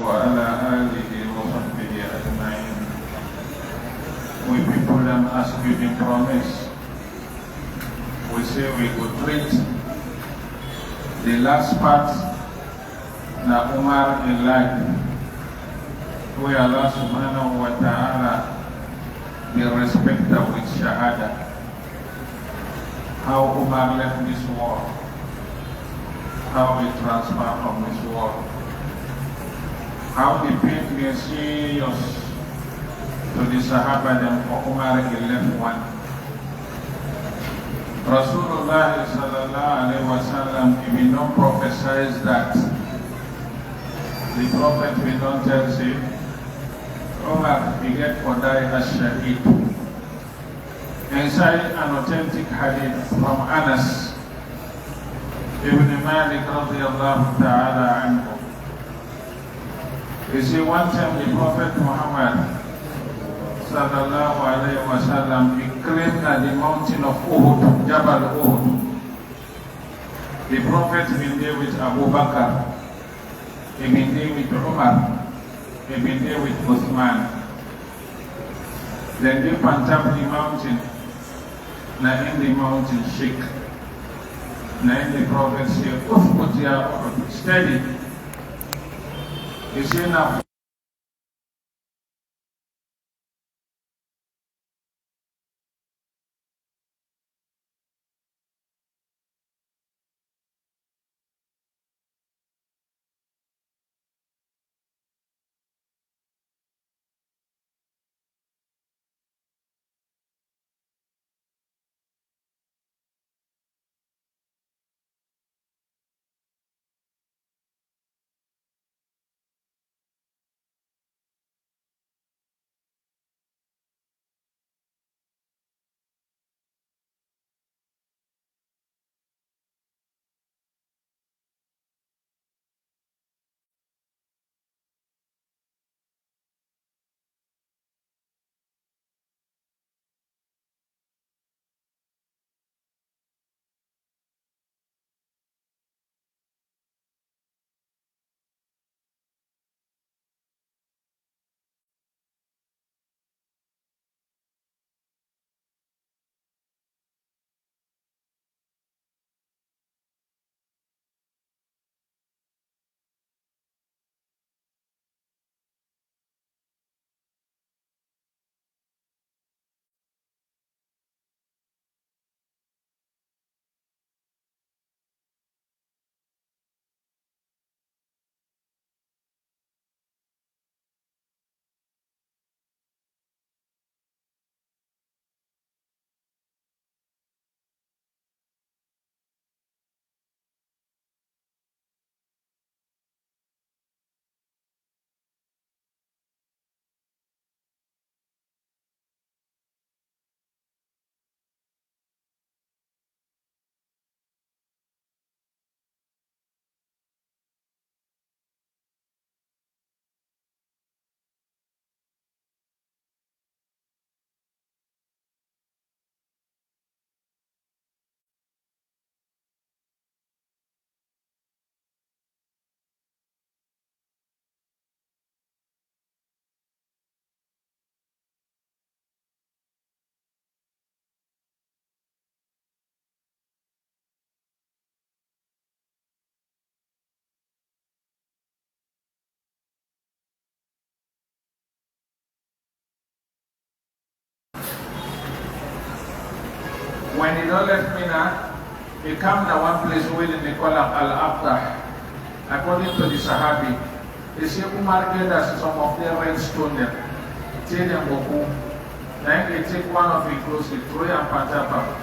وعلى آله وصحبه أجمعين. We people them as we been promised. We say we could treat the last part na Umar in life, where Allah subhanahu wa ta'ala be respected with Shahada. How Umar left this world, how he transferred from this world, how the pain was serious to the Sahaba and for Umar he left one. Rasulullah sallallahu alaihi wasallam even not prophesied that the Prophet will not tell say Umar he get for die as Shaheed. Inside an authentic hadith from Anas ibn Malik radiyallahu ta'ala anhu, you see, one time the Prophet Muhammad sallallahu alayhi wa sallam, he climbed at the mountain of Uhud, Jabal Uhud. The Prophet been there with Abu Bakr, he been there with Umar, he been there with Uthman. Then they went up the mountain, now in the mountain shake. Now in the Prophet said, Uthbut ya Uhud, steady. He said now, when he don't left Mina, he come to one place where they call him Al-Abdah. According to the Sahabi, they say Umar gave us some of their red stone them. Tell them Boku. Then they take one of the clothes, they throw him Pantapa.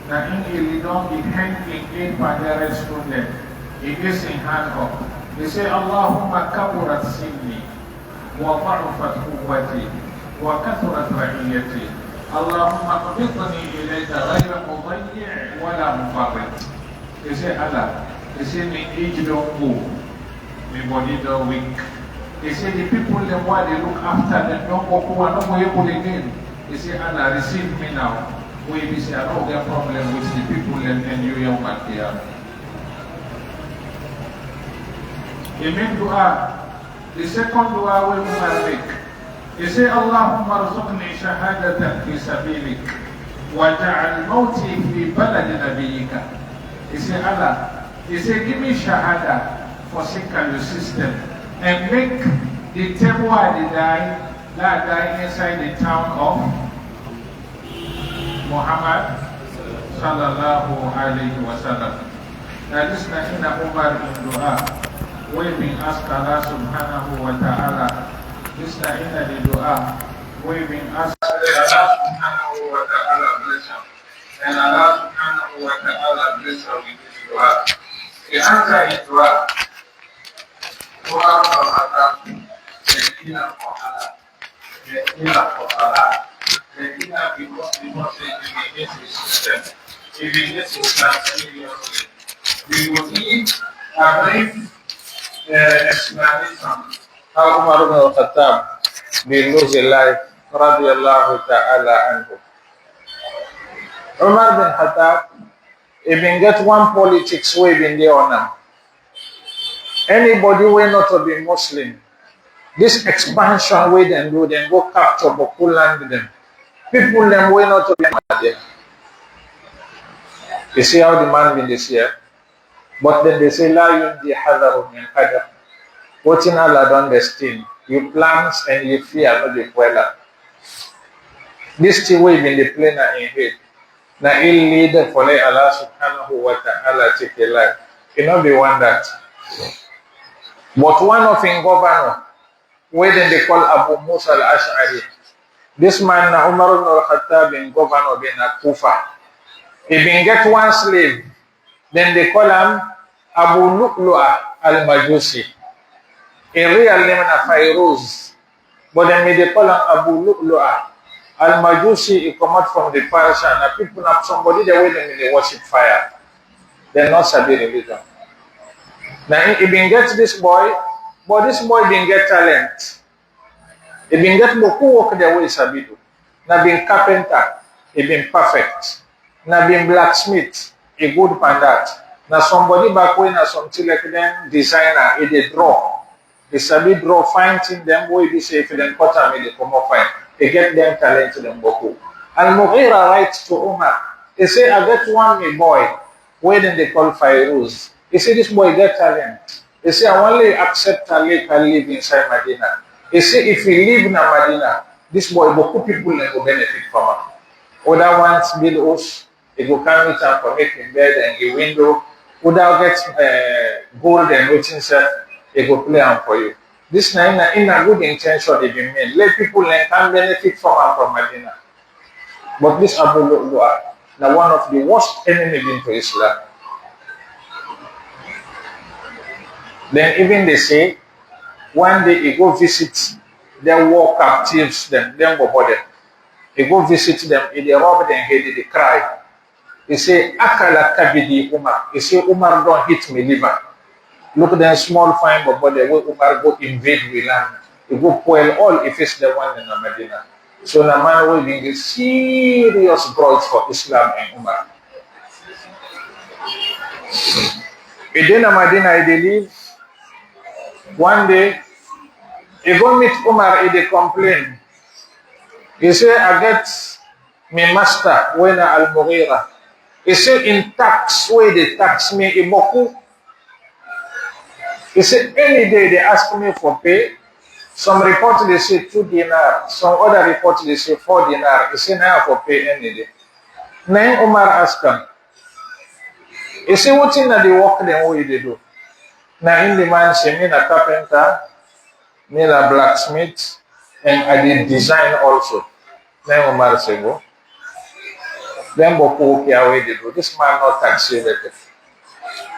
Now in Ilidon, he hanging in by the red stone them. He gets in hand up. They say Allahumma kaburat sinni wa ta'ufat quwwati wa kathurat ra'iyati. Allahumma qbidni ilayka ghayra mudayyi' wala mufarrid. They say Allah, they say my age don't go, my body don't weak. They say the people them why they look after them don't go and don't go able again. They say Allah, receive me now. We say I don't get problem with the people and you young man here. He made dua. The second dua we make. He say, Allahumma rzuqni shahadatan fi sabilik waja'al mawti fi balad nabiyyika. He say, Allah, he say, give me shahada for your system and make the table I die inside the town of Muhammad sallallahu alayhi wa sallam. Now this na ina Umar in dua. We've been asked Allah subhanahu wa ta'ala. This na ina the dua. We've been asked Allah subhanahu wa ta'ala bless him. And Allah subhanahu wa ta'ala bless her with this dua. The answer is dua. Dua for Allah. Medina for Allah. Medina for Allah. Medina because the Muslim is the system. If it is Islam seriously, we will need a brief explanation how Umar ibn al-Khattab will lose a life, radiyallahu ta'ala anhu. Umar bin Khattab, he been get one politics way been there on him. Anybody will not to be Muslim, this expansion way then do, then go capture Boku land them. People them will not to be there. You see how the man been this year? But then they say, La yundi hadaru min qadar. What in Allah done destined. You plans and you fear, not the fuela. This thing will be the planner in head. Now, he'll lead for Allah subhanahu wa ta'ala take a life. It not be one that. But one of in governor, where then they call Abu Musa al-Ash'ari. This man, Umar ibn al-Khattab, in governor, in Kufa. He been get one slave. Then they call him Abu Lu'lu'a al-Majusi. A real name is Fairuz. But then they call him Abu Lu'lu'a al-Majusi. He come out from the Persian. And people have somebody, they wait them in the worship fire. They're not sabi religion. Now he been get this boy, but this boy been get talent. He been get boku work the way sabi do. Now been carpenter, he been perfect. Now been blacksmith, a good pan that. Now somebody back when something like them designer, they draw. They sabi draw, fine thing them boy they say if them cut them, they come up fine. They get them talent to them boku. And Mughira writes to Umar. He say I get one me boy, where then they call Fairuz. He say this boy get talent. He say I only accept talent can live inside Medina. He say if he live in Medina, this boy boku people will benefit from him. Other ones build house. He go come with him for making bed and a window. Without get gold and routine set, he go play him for you. This in a good intention they been made. Let people can benefit from Medina. But this Abu Lu'lu'a, now one of the worst enemies into Islam. Then even they say, one day he go visit their war captives, them go bother. He go visit them, they rob them, they cry. He say, Akala kabidi Umar. He say, Umar don't hit me liver. Look at them small fine, but the way Umar go invade we land. He go spoil all if it's the one in Medina. So the man will be a serious grudge for Islam and Umar. In Medina, they live. One day, he go meet Umar, he complain. He say, I get my master, when Al-Mughira. He say, in tax, where they tax me, Iboku. He say, any day they ask me for pay. Some report they say 2 dinar. Some other report they say 4 dinar. He say, now for pay any day. Then Umar ask him. He say, what in the work then what they do? Now in the man say, me a carpenter, me a blacksmith, and I did design also. Then Umar say, go. Then Boku okay away they do. This man not tax related.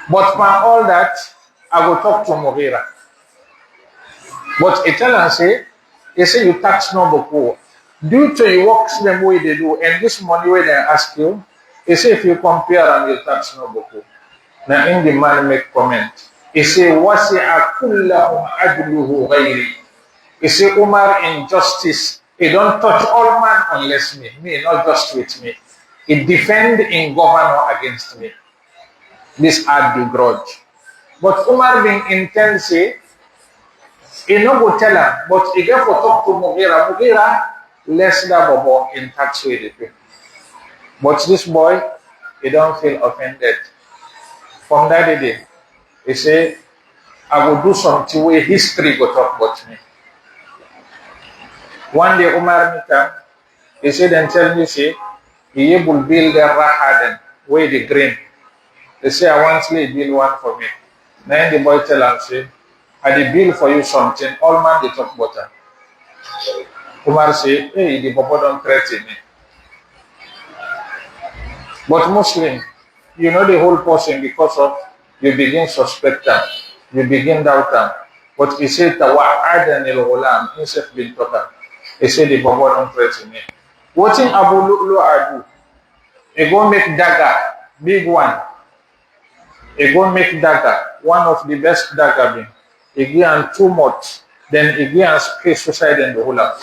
But for all that, I will talk to Mughira. But he tell and say, he say you tax no Boku. Due to your works them way they do, and this money way they ask you, he say if you compare and you tax no Boku. Now in the man make comment. He say, wasi'a kullahum adluhu ghayri. He say, Umar injustice. He don't touch all man unless me. Me, not just with me. He defend in governor against me. This add the grudge. But Umar being intense, He no go tell him, but he get for talk to Mugira. Mugira less that bobo in touch with the people. But this boy, he don't feel offended. From that day, he say, I will do something where history go talk about me. One day Umar meet him, he said and tell me, say, he able build a rahaden, where the green. They say, I want to build one for me. Then the boy tell him, say, I dey build for you something, all man they talk about him. Umar say, hey, the bobo don't threaten me. But Muslim, you know the whole person because of you begin suspect them, you begin doubt them. But he said, Tawa'adan il-Ghulam, himself been talking. He said, the bobo don't threaten me. What in Abu Lu'lu'a do? He go make dagger, big one. He go make dagger, one of the best dagger being. He give him too much, then he give him space beside in the whole house.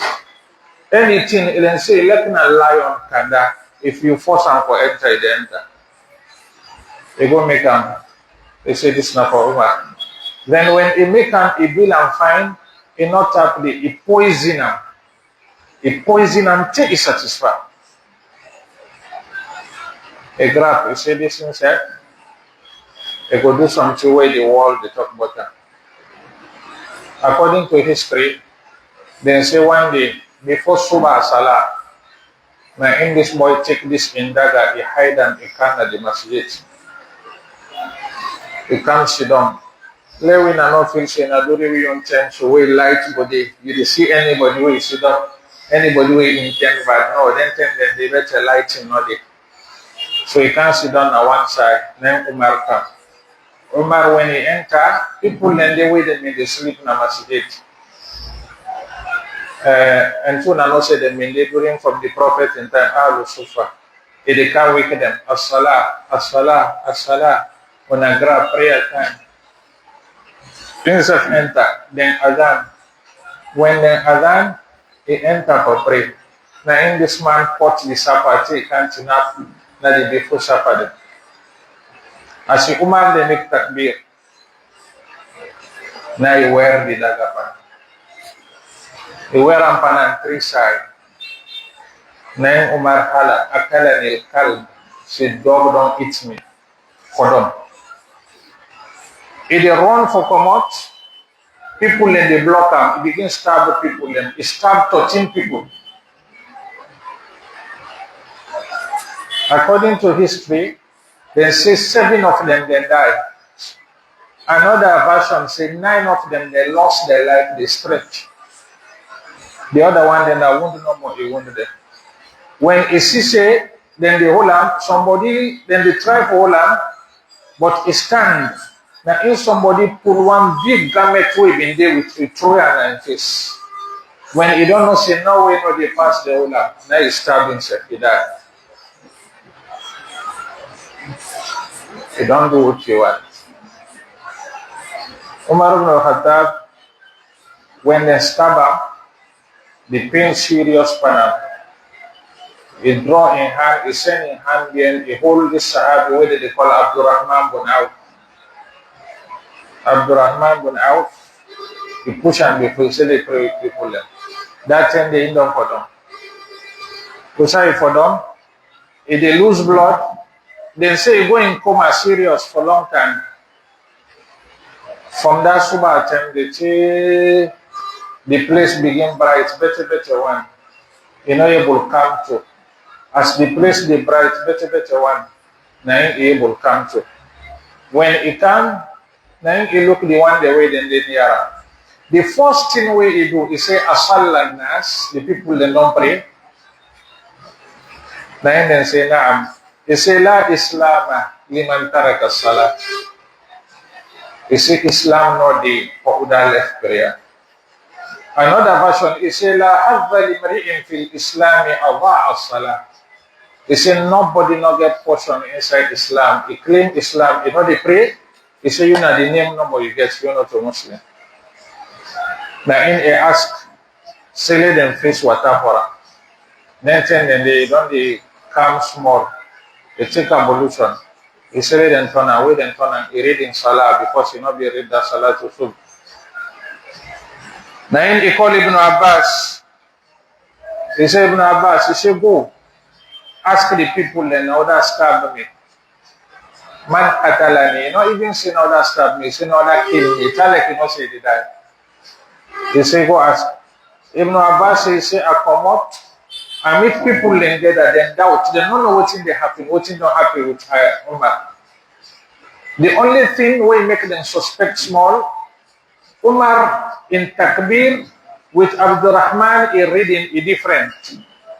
Anything, he then say, let me lion kanda. If you force him for enter, they enter. He go make him. They say this is not for Umar. Then when he make him, he bill him fine, he not tap the, he poison him. He poison him till he satisfied. He grab, he say this inside. He go do something where the world they talk about him. According to history, they say one day, before Subah Salah, my English boy take this indaga, he hide and he come at the masjid. He come sit down. Let we not feel say na do we on time so we light body. You see anybody who sit down, anybody who intend but no, then they better lighting not there. So he can't sit down on one side, then Umar come. Umar when he enter, people then they wait and they sleep in the masjid. And so now say them in during from the prophet in time Ahlul Sufa. They can't wake them. As-salah, as-salah, as-salah. When I grab prayer time. Things of enter, then Adhan. When the Adhan, he enter for pray. Now in this man pot the supper, he can't enough, now the before supper. As the Umar they make takbir. Now he wear the dagapan. He wear ampan on three sides. Now Umar hala, akala nil kalb. Say dog don't eat me. For them. If they run for come out, people in the block him, he begin stab the people in. He stabbed 13 people. According to history, they say 7 of them then died. Another version say 9 of them they lost their life, they stretched. The other one then I wounded no more, he wounded them. When he say, then they hold him, somebody, then they try to hold him, but he stand. Now if somebody put one big garment wave in there with a throw and face. When he don't know, say no way, no they pass the hold him. Now he stabbed himself, he died. You don't do what you want. Umar ibn al-Khattab, when they stab him, the pain serious for him. He draw in hand, he send in hand again, he hold this Sahabi, where they call Abdurrahman bin Auf. Abdurrahman bin Auf, he push and they say they pray with people. That time they end up for them. To say for them, if they lose blood, they say you go in coma serious for a long time. From that Subah time, they say the place begin bright, better one. You know, able come to. As the place the bright, better one. Now he able come to. When he come, now he look the one the way then they near. The first thing way he do, he say asal nas, the people they don't pray. Now then say naam. He say la Islam liman taraka salat. He say Islam no day for who left prayer. Another version, he say la hadha limri'in fil Islami adha'a salat. He say nobody no get portion inside Islam. He claim Islam, you know they pray. He say you know the name number you get, you're not a Muslim. Now in he ask, say let them face water for her. Then they don't they come small. They take ablution. He say let them turn away, then turn and he read in Salah because he not be read that Salah to sub. Then he called Ibn Abbas. He said, Ibn Abbas, he said, go ask the people and other stab me. Man qatalani, not even say other stab me, say other kill me. Tell like you know say they die. He say, go ask. Ibn Abbas say, I come out, I meet people in there that then doubt. They don't know what's in the happen, what's in not happy with Umar. The only thing we make them suspect small, Umar in Takbir with Abdurrahman in reading is different.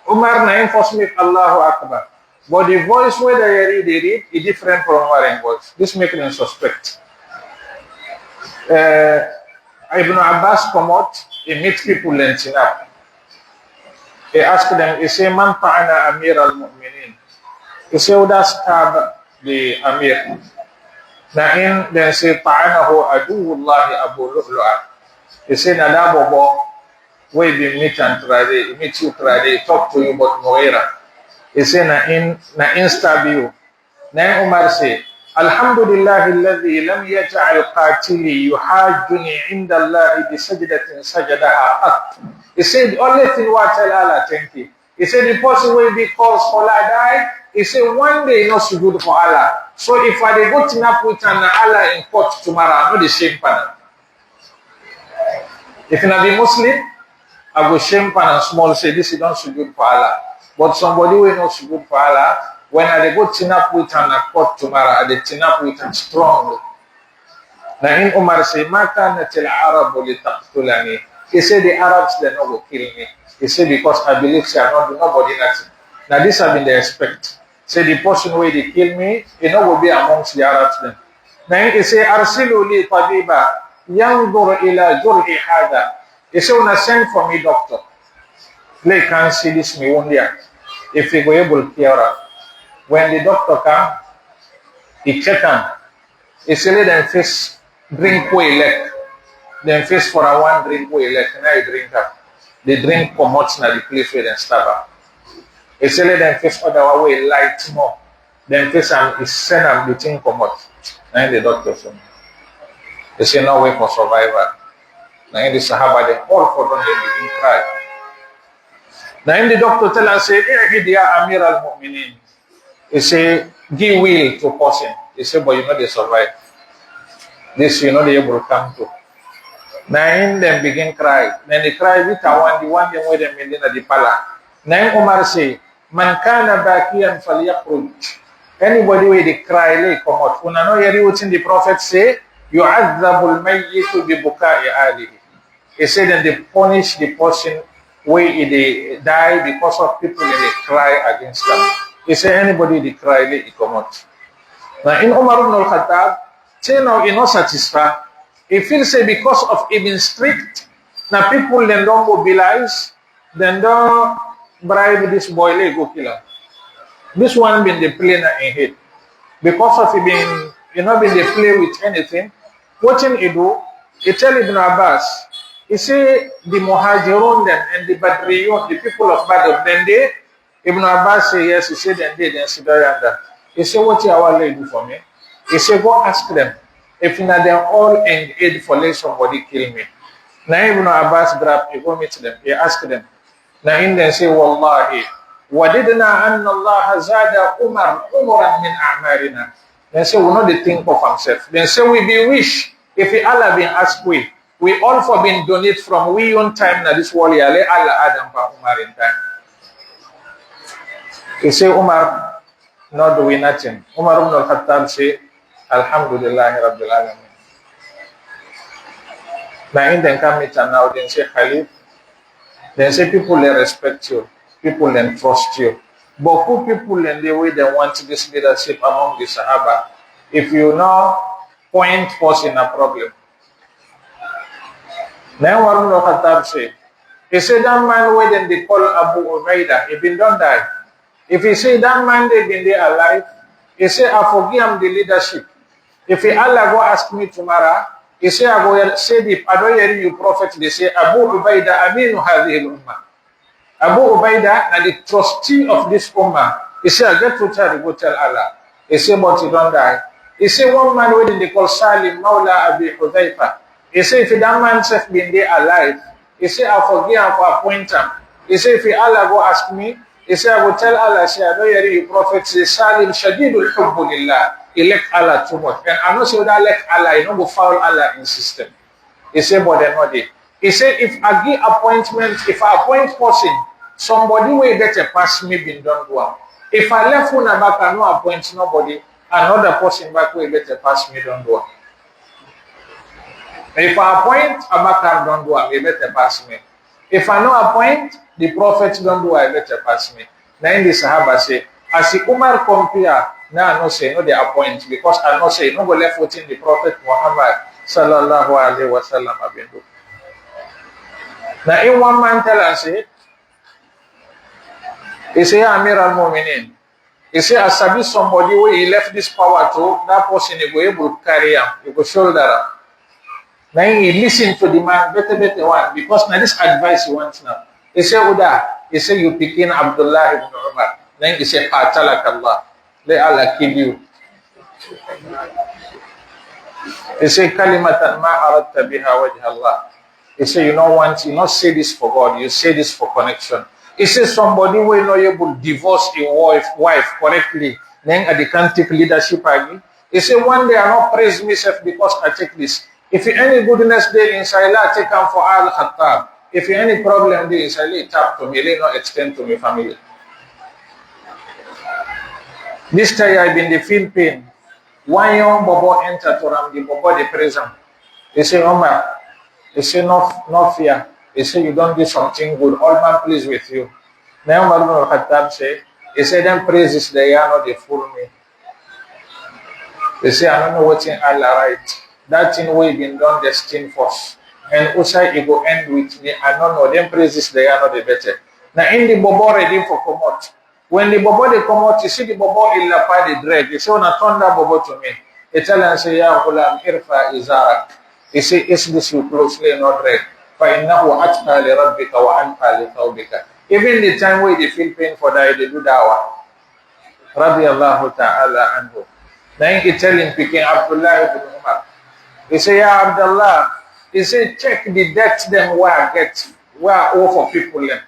Umar na enforce make Allahu Akbar. But the voice where they read is different from Umar in voice. This makes them suspect. Ibn Abbas come out, he meet people in Sinap. He ask them, he say, Man ta'ana Amir al-Mu'minin. He say, who does stab the Amir? Na then say, ta'anahu aduwullahi Abu Lu'lu'a. He say, Nadabobo, we be meet and try, meet you try, talk to you about Mughira. He say, na stab you. Na Umar say, Alhamdulillah alladhi lam yaj'al qatili yuhajjuni inda Allah bi sajdatin sajadaha qat. He said, the only thing what tell Allah, thank you. He said, the person will be called scholar die. He said, one day not so good for Allah. So if I dey go up with an Allah in court tomorrow, I'm not the same pan. If you not be Muslim, I go shame pan and small say this is not so good for Allah. But somebody will not so good for Allah. When I dey go up with an court tomorrow, I dey up with an strong. Now in Umar say, Ma kanat al-Arabu li taqtulani. He said the Arabs they not go kill me. He said because I believe say I not do nobody nothing. Now this have been the expect. Say the person where they kill me, he not will be amongst the Arabs then. Then he say Arsilu li tabiba yanzur ila jurhi hada. He say when I send for me doctor. They can see this me one day. If he go able to cure her. When the doctor come, he check him. He say let them face drink way leg. Then face for a one drink way leg. Now you drink up. The drink come out na the place where they stab her. He say let them face other way light more. Then face and he send them the thing come out. Now the doctor say, they say no way for survival. Now in the Sahaba they all for them they begin cry. Now in the doctor tell us say, "Ihdiya Amir al-Mu'minin." He say, "Give will to person." He say, "But you know they survive. This you know they able to come to." Now in them begin cry. Then they cry with the one them where them in the pala. Now Umar say, "Man kana bakiyan falyakhruj." Anybody where they cry, they come out. Una no yari what the Prophet say, "Yu'adzabu al-mayyitu bi buka'i alihi." He said that they punish the person where they die because of people that they cry against them. He said anybody they cry, they come out. Now in Umar ibn al-Khattab, say now he not satisfied. He feels say because of him being strict, now people then don't mobilize, then don't bribe this boy, they go kill him. This one been the play in head. Because of him being, been the play with anything, what he do, he tell Ibn Abbas, he say the Muhajirun then and the Badriyun, the people of Badr, then they, Ibn Abbas say yes, he said then they, then Sidayanda. He say what you want to do for me? He say go ask them. If not, they're all in aid for let somebody kill me. Now Ibn Abbas grab, he go meet them, he ask them. Now in them say, Wallahi, wadidna anna Allah zada umaran min a'marina. Then say, we know the think of himself. Then say, we be wish, if Allah been asked we all for been donate from we own time na this world, ya let Allah Adam pa Umar in time. He say, Umar, not doing nothing. Umar ibn al-Khattab say, Alhamdulillah Rabbil Alamin. Now in them come meet and now then say Khalif. Then say people they respect you, people then trust you. But who people in the way they want this leadership among the Sahaba, if you now point first in a problem. Now Umar ibn al-Khattab say, he said that man where then they call Abu Ubaidah, he been don't die. If he say that man they been there alive, he say I forgive him the leadership. If Allah go ask me tomorrow, he say I go say if I don't hear you prophet, they say Abu Ubaidah aminu hadhihi al-ummah. Abu Ubaidah and the trustee of this ummah. He say I get to tell go tell Allah. He say but he don't die. He say one man where they call Salim Mawla Abi Hudhaifa. He say if that man self been there alive, He say, I forgive and for appoint him. He say, if Allah go ask me, he say, I go tell Allah, say, I don't hear the prophet say, Salim Shadidul Hubbulillah. He like Allah too much. And I know say that like Allah, you don't go foul Allah in system. He say, but they're not there. He say, if I give appointment, if I appoint person, somebody will better pass me been done well. If I left one back and no appoint nobody, another person back will better pass me done well. If I appoint Abakar don't do it, better pass me. If I no appoint, the prophet don't do it, better pass me. Now in the Sahaba say, as the Umar compare, now I no say, no they appoint, because I no say, no go left within the prophet Muhammad sallallahu alaihi wasallam abindu. Now in one man tell us, he say, Amir al-Mu'minin. He say, as I be somebody where he left this power to, that person he go able to carry him, he go shoulder him. Now he listen to the man, better one, because now this advice he wants now. He say, Uda, he say, you pick in Abdullah ibn Umar. Then he say, Qatalak Allah. Let Allah kill you. He say, Kalimatan ma aradta biha wajh Allah. He say, you not say this for God, you say this for connection. He say, somebody will not able to divorce a wife correctly, then I can't take leadership again. He say, one day I not praise myself because I take this. If you any goodness there inside, I take them for Al Khattab. If you any problem there inside, tap to me, let not extend to my family. This time I've been the feel pain. One young bobo enter to Ram, the bobo the prison. He say, Omar, he say, no fear. He say, you don't do something good. All man pleased with you. Now Umar ibn Khattab say, he say, them praises they are not they fool me. They say, I don't know what's in Allah right. That thing we been done destined first. And also it go end with me. I don't know. Them praises they are not the better. Now in the bobo ready for come out. When the bobo they come out, you see the bobo illa pa the drag. You say, when I turn that bobo to me, he tell and say, Ya Ghulam, irfa izarak. He say, is this you closely not drag? فَإِنَّهُ أَتْقَى لِرَبِّكَ وَأَنْقَى لِثَوْبِكَ. Even the time where they feel pain for that, they do dawah. Radiyallahu ta'ala anhu. Then he tell him, picking Abdullah ibn Umar. He say, Ya Abdullah, he say, check the debts them where I get, where I owe for people them.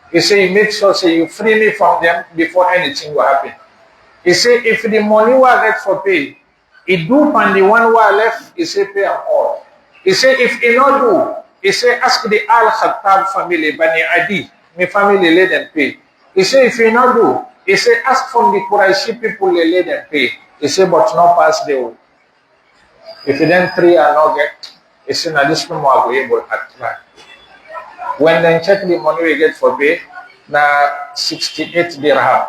He say, make sure say you free me from them before anything will happen. He say, if the money will get for pay, he do and the one who left, he say, pay them all. He say, if he not do, he say, ask the Al-Khattab family, Bani Adi, my family, let them pay. He say, if he not do, he say, ask from the Quraishi people, let them pay. He say, but not pass the way. If you then three are not get, he say, now this one will be able to try. When they check the money we get for pay, now 68 dirham.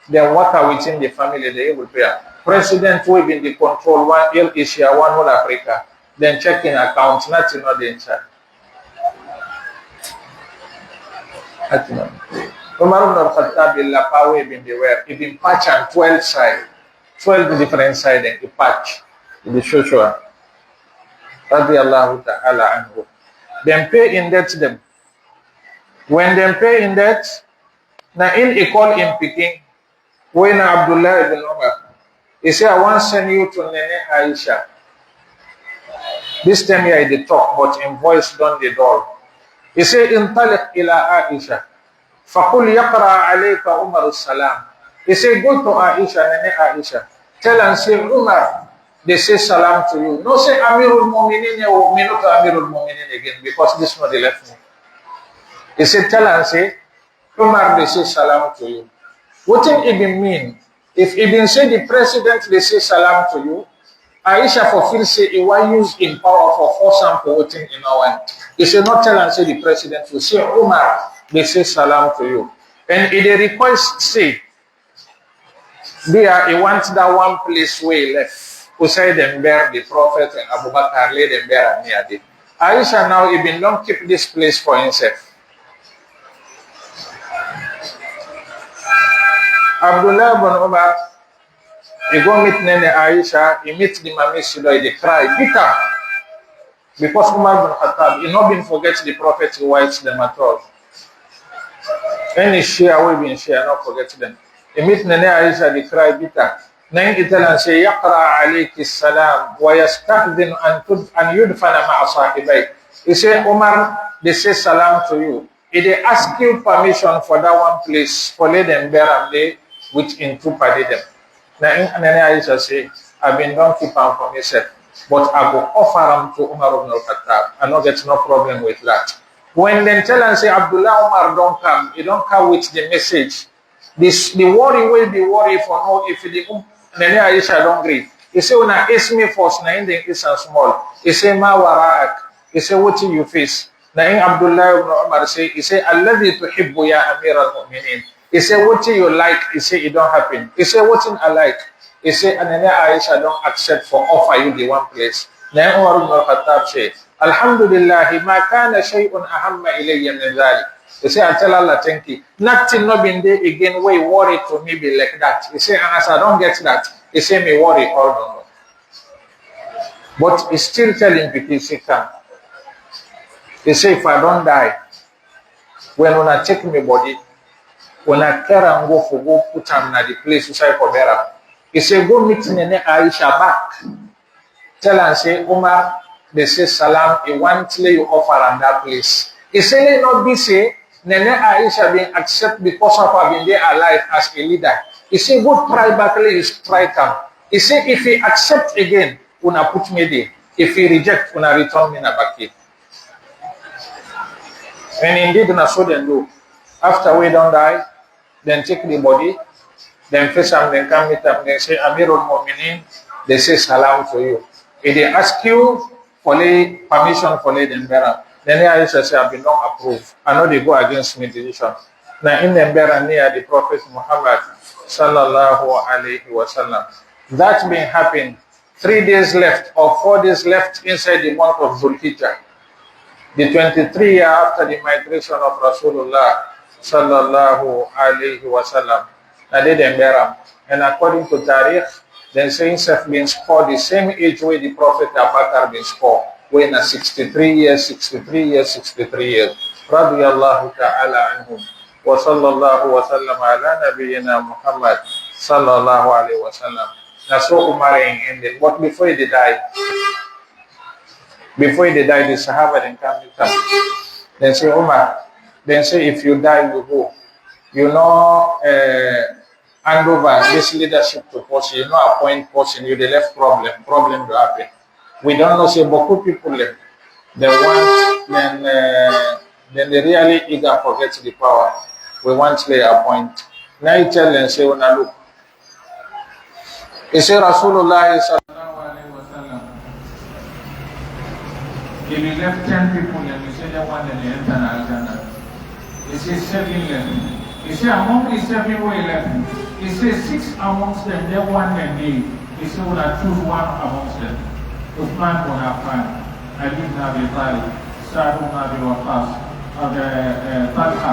Then what are within the family, they able to pay. President will be in the control, one El Asia, one whole Africa. Then checking accounts, nothing not the inside. Umar ibn Khattab bin Lapawe bin beware. He been patch on 12 side, 12 different side and he patch. The Shoshua. Radiyallahu ta'ala anhu. Then pay in debt them. When them pay in debt, now in he call him picking. When Abdullah ibn Umar, he say, I want to send you to Nene Aisha. This time here they talk, but in voice don't they dull. He say, Intalik ila Aisha. Fakul yaqra alayka Umar salam. He say, go to Aisha, Nene Aisha. Tell and say, Umar, they say salam to you. No say Amirul Mu'minin or me not Amirul Mu'minin again, because this one they left me. He said, tell and say, Umar, they say salam to you. What did Ibn mean? If Ibn say the president, they say salam to you, Aisha fulfill say, he will use in power for force and voting in our end. He said, not tell and say the president will say, Umar, they say salam to you. And if the request say, there, he wants that one place where he left. Who say them bear the prophet and Abu Bakr, let them bear near it. Aisha now, Ibn don't keep this place for himself. Abdullah ibn Umar, he go meet Nene Aisha, he meet the Mami Sido, they cry, bitter. Because Umar ibn Khattab, he not been forget the prophet, he wipes them at all. Any Shia will be in Shia, not forget them. He meet Nene Aisha, they cry, bitter. Then he tell and say, Yaqra alayki salam, wa yasta'dhin an yudfana ma'a sahibayk. He said, Umar, they say salam to you. If they ask you permission for that one place, for let them bear and they which in two party them. Now in Aisha say, I've been done keep on for myself, but I will offer them to Umar ibn al-Khattab. I don't get no problem with that. When they tell and say Abdullah Umar don't come, you don't come with the message. The worry will be worry for no if the Nene Aisha don't agree. He say when I ask me first, na in the is small. He say ma wara'ak. He say what you face. Na in Abdullah ibn Umar say, he say alladhi tuhibbu ya Amir al-Mu'minin. He say what you like. He say it don't happen. He say what I like. He say Nene Aisha don't accept for offer you the one place. Na Umar ibn al-Khattab say, Alhamdulillah, ma kana shay'un ahamma ilayya min dhalik. He say, I tell Allah, thank you. Nothing not been there again where worry to me be like that. He say, and as I don't get that, he say me worry all the more. But he's still telling people, he come. He say, if I don't die, when I check my body, when I care and go put him at the place to say for better. He say, go meet Nene Aisha back. Tell and say, Umar, they say salam, he wants you offer on that place. He say, let not be say, Nene Aisha being accepted because of her being there alive as a leader. He say, go try back, you strike him. He say, if he accept again, una put me there. If he reject, una return me back here. And indeed, una so then do. After we don't die, then take the body, then face them, then come meet them, then say, Amirul Mu'minin, they say salam to you. If they ask you for permission for them better, then Aisha say, I've been not approved. I know they go against me decision. Now in the better near the Prophet Muhammad sallallahu alayhi wa sallam. That being happened, 3 days left or 4 days left inside the month of Zulhijjah. The 23 year after the migration of Rasulullah sallallahu alayhi wa sallam. Now they them and according to Tariq, then saying self being scored the same age where the Prophet Abakar been scored. When 63 years, 63 years, 63 years. Radiyallahu ta'ala anhum. Wa sallallahu wa sallam ala nabiyyina Muhammad sallallahu alayhi wa sallam. That's what Umar ended. But before they died, the Sahaba then come to them. Then say, Umar, then say, if you die, you go. You know, hand over this leadership to person, you know, appoint person, you the left problem to happen. We don't know, say, beaucoup people left. They want, then they really eager to get the power. We want to appoint. Now you tell them, say, when I look. He say, Rasulullah sallallahu alayhi wa sallam, if you left 10 people and you say they want to enter Al-Jannah, he says 7 left. He says among the 7 who left, he says 6 amongst them, they want them leave. He said, when I choose one amongst them, Uthman ibn Affan, Ali ibn Abi Talib, Sa'd ibn Abi Waqqas, Talha,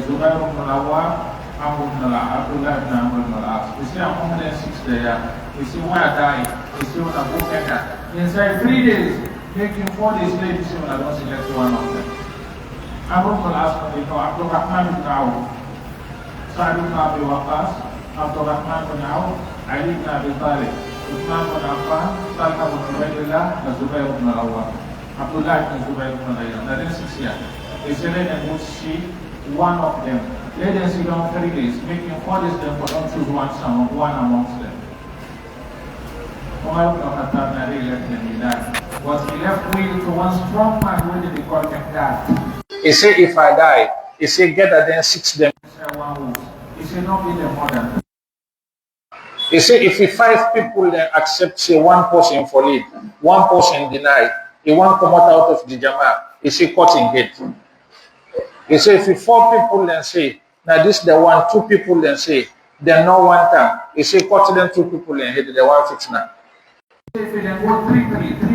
Zubair ibn al-Awwam, Abdullah ibn Amr ibn al-As. He said among them 6 there. He said, when I die, he said, when I go Mecca. Inside 3 days, making 4 days later, he said, when I don't select one of them. Amr ibn al-As, Abdurrahman ibn Awf, Sa'd ibn Abi Waqqas, Abdurrahman ibn Awf, Ali ibn Abi Talib, Uthman ibn Affan, Talha ibn Ubaydillah, and Zubair ibn al-Awwam. Abdullah ibn Zubair ibn al-Awwam. That is 6 years. He said, let them go see one of them. Let them sit down 3 days, making 4 days them, but don't choose one amongst them. Umar ibn al-Khattab narrated left them with that. But he left will to one strong man who did call him that. He said, if I die, he said, get at them 6 them. He said, not be them more than. He said, if 5 people then accept, say, 1 person for lead, 1 person deny, he won't come out of the Jama'ah, he said, cutting head. He said, if 4 people then say, now this the one, 2 people then say, they no one time. He said, cut them 2 people and hit the one fix now. If they go 3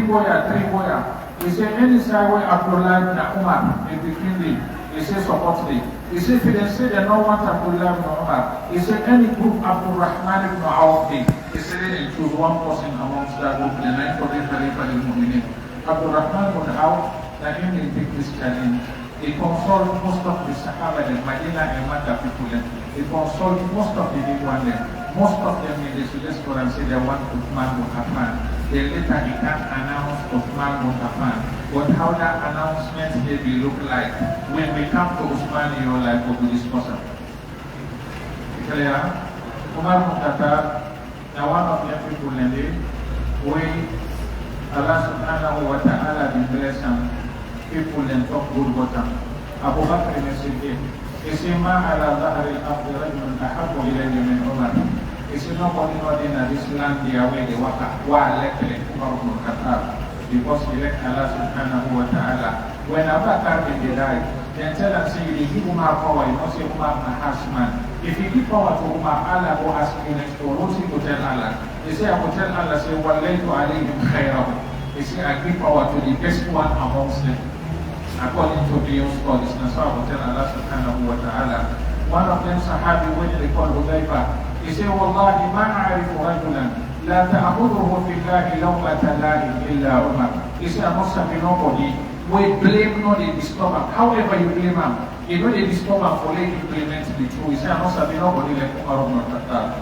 boya. He said, any side where Abdullah ibn Umar in between them, he said, support them. He said, if they say they don't want Abdullah ibn Umar, he said, any group Abdurrahman ibn Awf, he said, they choose 1 person amongst that group, the 9 for the Mu'minin. Abdurrahman ibn Awf, that him will take this challenge. He consoled most of the Sahaba and Medina and Makkah people. He consoled most of the big one. Most of them in the Sudan Quran say they want Uthman ibn Affan. Then later he can't announce Uthman ibn Affan. but how that announcement maybe look like. When we come to Usman, your life will be discussed. Clear? Umar Mukhtar, now one of the people in the way Allah subhanahu wa ta'ala be blessing people and talk good water. Abu Bakr Siddiq, Isma ala dhahri al-ardi rajulun ahabbu ilayhi min Umar. It's nobody not in this land the way they walk wa elected Umar ibn Khattab because he let Allah subhanahu wa ta'ala. When Abu Bakr died, then tell us say you give Umar power, you not say Umar a harsh man. If you give power to Umar, Allah will ask you next door, what you tell Allah? He say I will tell Allah, say wallaytu alayhim khayrahu. He say I give power to the best one amongst them. According to the scholars, so I will tell Allah subhanahu wa ta'ala. One of them Sahabi when they call Hudayfa, he said, Wallahi ma a'rifu rajulan la ta'khudhuhu fillahi lawmata la'im illa Umar. He said, I must have nobody. We blame not the disturber. However you blame him, you know the disturber for letting implement the truth. He said, I must have nobody like Umar ibn Khattab.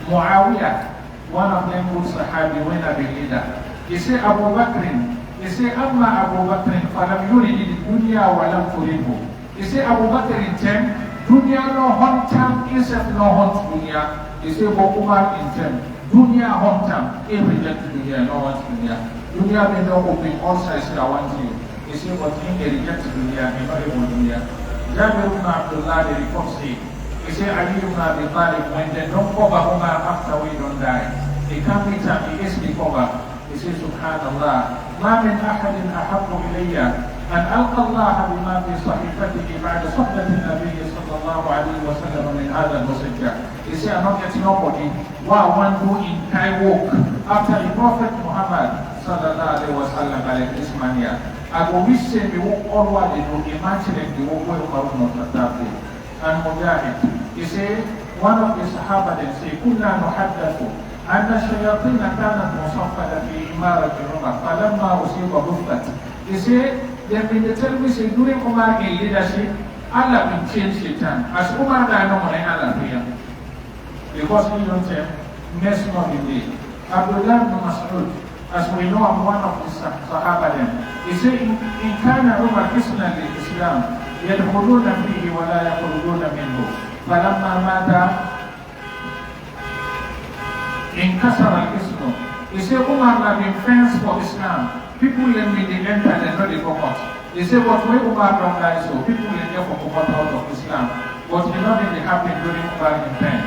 Muawiyah, one of them good Sahabi when I be leader. He said, Abu Bakr. He said, Amma Abu Bakr, falam yuridi dunya wa lam turidhu. He said, Abu Bakr intend, dunya no hunt him, Isaf no hunt dunya. He said, but Umar intend, dunya hunt him, he reject dunya, no hunt dunya. Dunya may not open all sides, I want you. He said, but he reject dunya, he not even dunya. Jabir ibn Abdullah, the report say, he said, Ali ibn Abi Talib, when they don't cover Umar after we don't die, they come meet him, he is the cover. He says, Subhanallah, ما من أحد أحب إلي أن ألقى الله بما في صحيفته بعد صحبة النبي صلى الله عليه وسلم من هذا المسجد. He said, I'm not getting nobody. Wow, one who in Kai walk after the Prophet Muhammad sallallahu alaihi wasallam like this man here. I go wish say me walk all what they do. Imagine the walk where Umar ibn Khattab and Mujahid. He said, one of the Sahaba then say, كنا نحدث أن الشياطين كانت مصفدة في إمارة عمر فلما أصيب بفت. He said, they've been telling me say during Umar in leadership, Allah will change Shaitan. As Umar died, no one Allah fear. Because he don't say, mess not indeed. Abdullah ibn Mas'ud, as we know, I'm one of the Sahaba then. He said, in kana Umar Islam al-Islam, يدخلون فيه ولا يخرجون منه. فلما مات in Kasar al-Islam, he said, Umar have been friends for Islam. People let me they enter and not they come out. He said, but when Umar don't die, so people let them come out of Islam. But you know that they happened during Umar in time.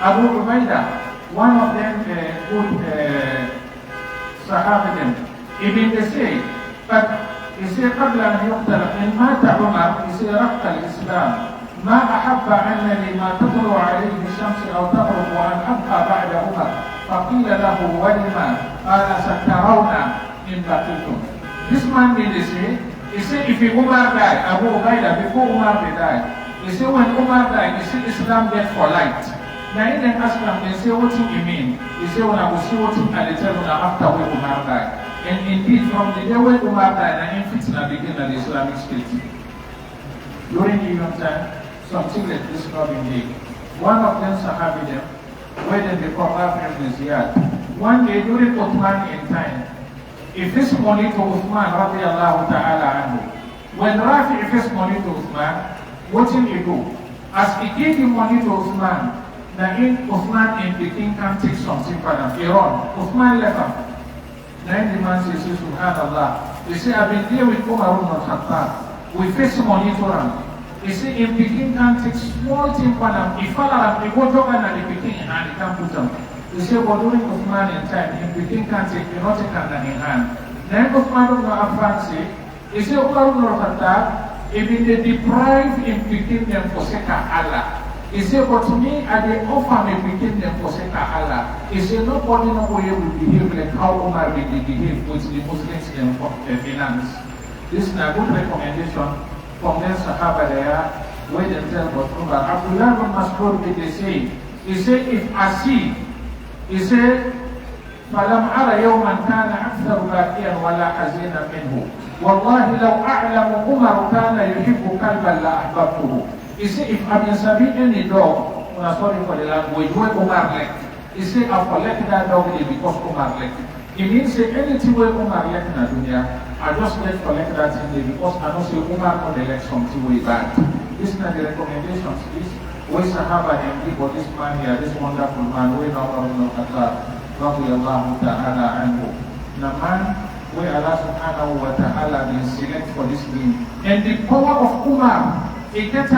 Abu Ubaidah, one of them good Sahaba them, even they say, but he said, قبل أن يقتل إن مات عمر, he said, رقت الإسلام. ما أحب أنني ما تطلع عليه الشمس أو تغرب وأن أبقى بعد عمر. فقيل له ولما قال سترون إن بقيتم. This man made a say, he said if Umar died, Abu Ubaidah before Umar died, he said when Umar died, he said Islam get for light. Now in the Islam they say what you mean? He said when I will see what I tell you after when Umar died. And indeed from the day when Umar died, and in fitna began the Islamic State. During the time, something like this not indeed. One of them Sahabi them, where they call Rafi ibn Ziyad. One day during Uthmanian time, he faced money to Uthman radiallahu ta'ala anhu. When Rafi faced money to Uthman, what did he do? As he gave him money to Uthman, now in Uthman and the king can take something for them. Iran, Uthman left him. Then the man says, Subhanallah. He said, I've been there with Umar ibn Khattab. We face money to him. He said, if the king can take small thing for them, if Allah, if go to and the king and he can put them. He said, but during Uthman in time, if the king can take, you not take them in hand. Then Uthman ibn Affan said, he said, Umar ibn Khattab, if they deprive him, became them for sake of Allah. He said, but to me, I they offer me became them for sake of Allah. He said, nobody know way will behave like how Umar will behave with the Muslims in finance. This is a good recommendation. From them Sahaba there, where they tell about Umar. Abdullah ibn Mas'ud they say, he said, if I see, he said, فَلَمْ أَرَ يَوْمًا كَانَ أَكْثَرُ بَاكِيًا وَلَا حَزِينًا مِنْهُ وَاللَّهِ لَوْ أَعْلَمُ عُمَرُ كَانَ يُحِبُّ كَلْبًا لَأَحْبَبْتُهُ. He said, if I been serving any dog, I'm sorry for the language, where Umar left, he said, I collect that dog because Umar left. It means say anything where Umar yet in the dunya, I just let collect that thing there because I don't say Umar not elect something way bad. This is not the recommendations, please. We Sahaba and people, this man here, this wonderful man, we know Umar ibn Khattab, radiyallahu ta'ala anhu. The man where Allah subhanahu wa ta'ala been select for this thing. And the power of Umar, it gets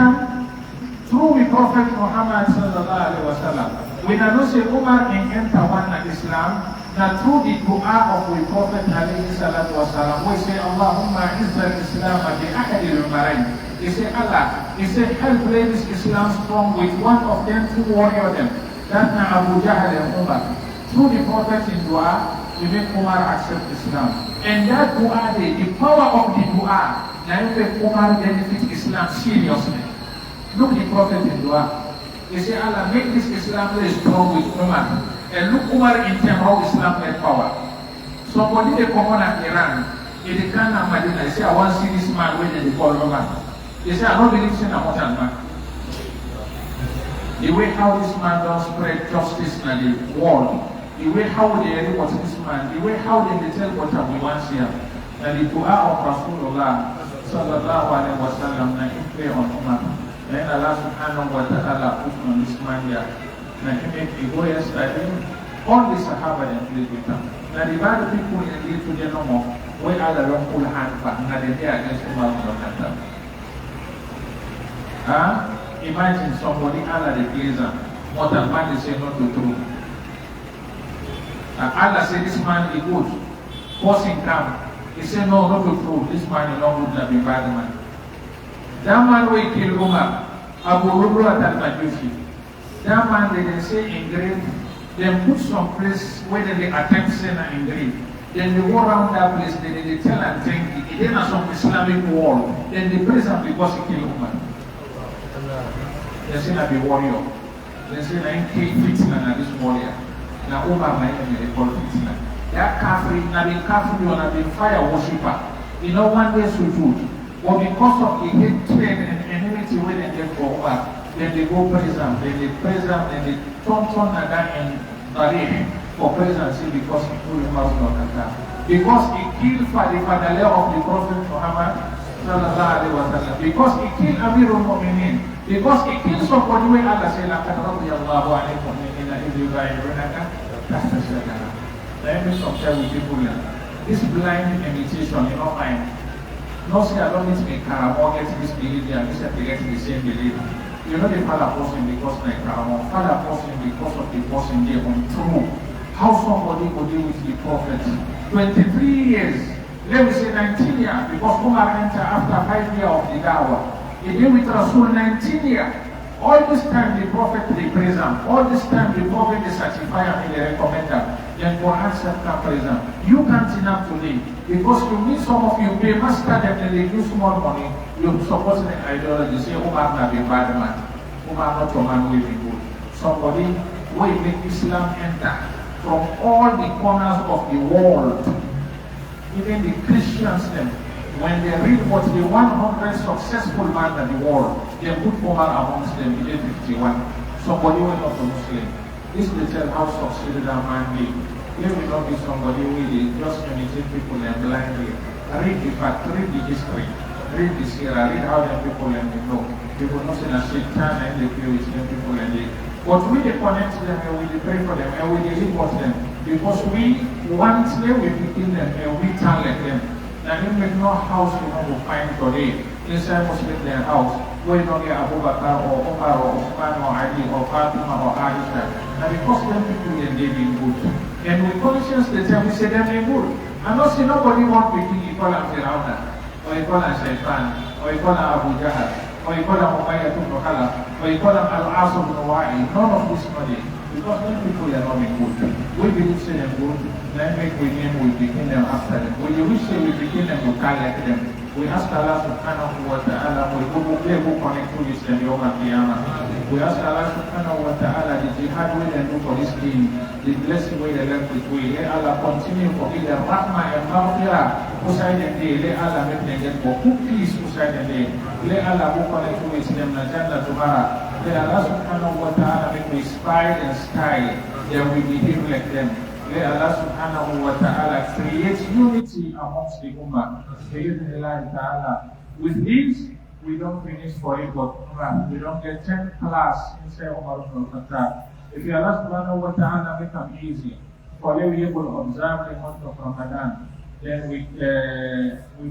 through the Prophet Muhammad sallallahu alaihi wasallam. When I know say Umar in enter one in Islam, now through the dua of the Prophet alayhi salatu wasalam, we say Allahumma izza al-Islam bi ahadi al-umarain. He say Allah, he say help make this Islam strong with one of them to warrior them. That's now Abu Jahl and Umar. Through the Prophet in dua, we make Umar accept Islam. And that dua, the power of the dua, now make Umar benefit Islam seriously. Look the Prophet in dua. He say Allah make this Islam very strong with Umar. And look Umar in terms how Islam had power. Somebody they come on at Iran, in the Khan of Medina, they say I want to see this man when they call Umar. They say I don't believe in a man. The way how this man does spread justice in the world, the way how they report this man, the way how they tell what we want here, and the dua of Rasulullah sallallahu alaihi wasallam na play on Umar. Then Allah subhanahu wa ta'ala put on this man here. Now he make the go yesterday, all the Sahaba and play with them. Now the bad people in the to the no more, where Allah don't pull hand back, now they are against Umar ibn Khattab. Imagine somebody Allah the pleaser, what a man is saying not to true. Allah said this man is good, forcing come. He said no, not to true, this man is not good, not be bad man. That man will kill Umar, Abu Lubra al-Majusi. That man they say engrave, then put some place where they attempt saying engrave. Then they go around that place, then they tell and think it then some Islamic war. Then they praise him because he killed Umar. They say na be warrior. They say na kill fitna na this warrior. Na Umar na him they call fitna. That kafir na be kafir or na be fire worshipper. You know one day sujud. But because of the hatred and enmity when they get for Umar, then they go praise them, then they turn Naga and Tariq for presidency because he killed Umar ibn Khattab. Because he killed the father of the Prophet Muhammad sallallahu alaihi wasallam. Because he killed Amirul Mu'minin. Because he killed somebody where Allah said, "Laqad radiyallahu anil mu'minina idh yubayyi'unaka tahta ash-shajara." Let me compare with people here. This blind imitation, you know, fine. No say I don't need to make Karamon get this behavior, this to get the same behavior. You know the father person because like Karamon, father person because of the person there on true. How somebody could deal with the prophet. 23 years, let me say 19 years, because Umar entered after 5 years of the dawah. He deal with Rasul 19 years. All this time the prophet they praise him. All this time the prophet they certify him and they recommend him. Then Quran said can praise him. You can't enough today. Because you meet some of you pay master them and they give small money. You support the ideology. Say Umar not be bad man. Umar not a man will be good. Somebody will make Islam enter from all the corners of the world. Even the Christians them. When they read what the 100 successful man in the world, they put Umar amongst them in 51. Somebody went up to Muslim. This will tell how succeeded that man be. Let me not be somebody who will just imitate people and blindly. Read the fact, read the history, read the seerah, read how the people and they know. People not say that Shaitan and they play with them people and they. But we they connect them and we pray for them and we report them. Because we want them, we begin them and we target them. Now you make no house you know will find today inside Muslim their house where you don't get Abu Bakr or Umar or Uthman or Ali or Fatima or Aisha. And because them people they be good. And with conscience they tell we say them they good. And not see nobody want to be equal and Fir'auna or equal and Shaitan or equal and Abu Jahl or equal and Umayyah ibn Khalaf or equal and Al-As ibn Wa'i. None of this money. Because many people are not being good. We believe say them good. Then make we name we begin them after them. When you wish say we begin them, we can't like them. We ask Allah subhanahu wa ta'ala, we connect to this and Yom Qiyamah. We ask Allah subhanahu wa ta'ala, the jihad way they do for this deen, the blessing way they learn with we. Let Allah continue for either rahmah and maghfirah, usai and day. Let Allah make them get for peace, usai and day. Let Allah connect to this and Jannah tomorrow. Let Allah subhanahu wa ta'ala make we inspire and style, then we behave like them. May Allah subhanahu wa ta'ala create unity amongst the ummah. Ta'ala. With this, we don't finish forever. We don't get 10 class inside Umar ibn al-Khattab. If Allah subhanahu wa ta'ala make them easy, for them we will observe the month of Ramadan, then we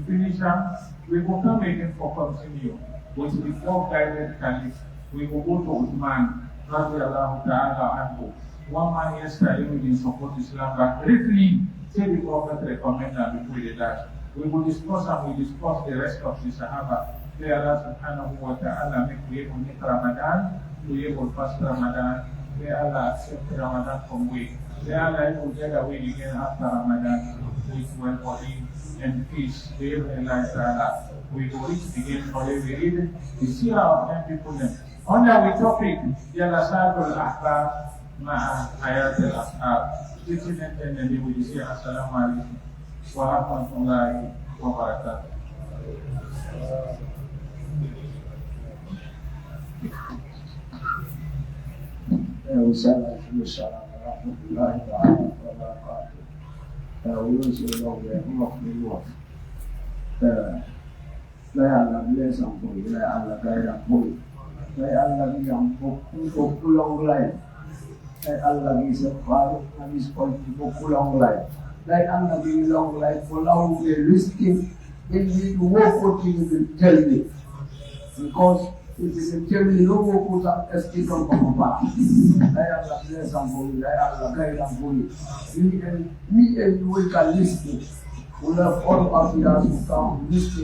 finish them, we will come again for continue. With the 4 guided caliph, we will go to Uthman, radiallahu ta'ala anhu. One man yesterday we didn't support Islam, but briefly, say the Prophet recommended that before they die. We will discuss and we discuss the rest of the Sahaba. May Allah subhanahu wa ta'ala make we able to make Ramadan, we able to fast Ramadan. May Allah accept Ramadan from we. May Allah able to get away again after Ramadan with well-being and peace. May Allah ta'ala. We will reach again for every read the seerah of 10 people. On our topic, Jalasatul Ahbab Ma'a Hayatul Ashab. This is intended we say Assalamu alaikum wa rahmatullahi wa barakatuh. Let Allah bless and for you, let Allah guide and for you. Let Allah give you long life. Let Allah give you long life. Let Allah give you long life for long the risking in the work what you will tell me. Because it is a tell me no work put up escape from Papa. Let Allah bless and for you, let Allah guide and for you. Me and you will can listen. We have all of us who come listening.